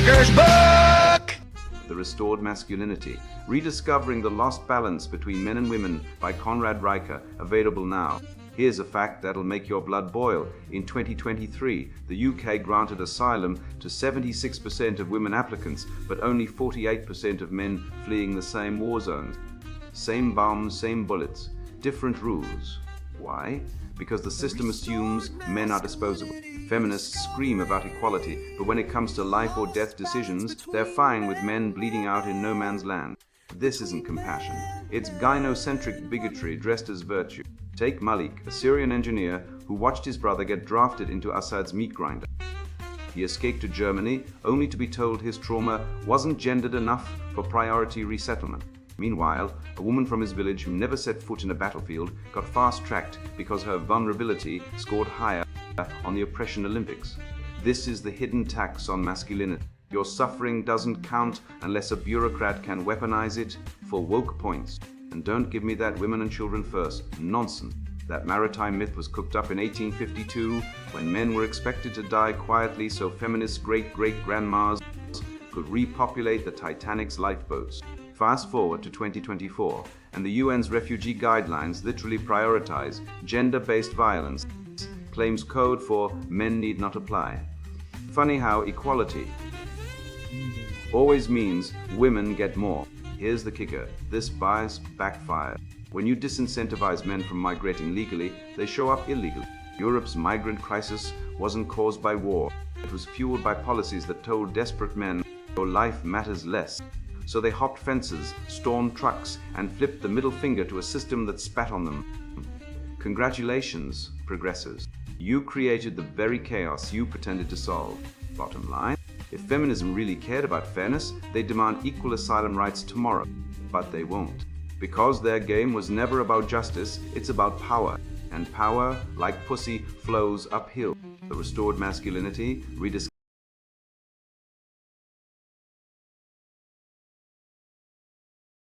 Riker's book! The Restored Masculinity, Rediscovering the Lost Balance Between Men and Women by Conrad Riker, available now. Here's a fact that'll make your blood boil. In 2023, the UK granted asylum to 76% of women applicants, but only 48% of men fleeing the same war zones. Same bombs, same bullets, different rules. Why? Because the system assumes men are disposable. Feminists scream about equality, but when it comes to life or death decisions, they're fine with men bleeding out in no man's land. This isn't compassion. It's gynocentric bigotry dressed as virtue. Take Malik, a Syrian engineer who watched his brother get drafted into Assad's meat grinder. He escaped to Germany only to be told his trauma wasn't gendered enough for priority resettlement. Meanwhile, a woman from his village who never set foot in a battlefield got fast-tracked because her vulnerability scored higher on the Oppression Olympics. This is the hidden tax on masculinity. Your suffering doesn't count unless a bureaucrat can weaponize it for woke points. And don't give me that women and children first nonsense. That maritime myth was cooked up in 1852 when men were expected to die quietly so feminist great-great-grandmas could repopulate the Titanic's lifeboats. Fast forward to 2024, and the UN's refugee guidelines literally prioritize gender-based violence, claims code for men need not apply. Funny how equality always means women get more. Here's the kicker, this bias backfires. When you disincentivize men from migrating legally, they show up illegally. Europe's migrant crisis wasn't caused by war. It was fueled by policies that told desperate men your life matters less. So they hopped fences, stormed trucks, and flipped the middle finger to a system that spat on them. Congratulations, progressives. You created the very chaos you pretended to solve. Bottom line, if feminism really cared about fairness, they'd demand equal asylum rights tomorrow. But they won't. Because their game was never about justice, it's about power. And power, like pussy, flows uphill. The Restored Masculinity, rediscovered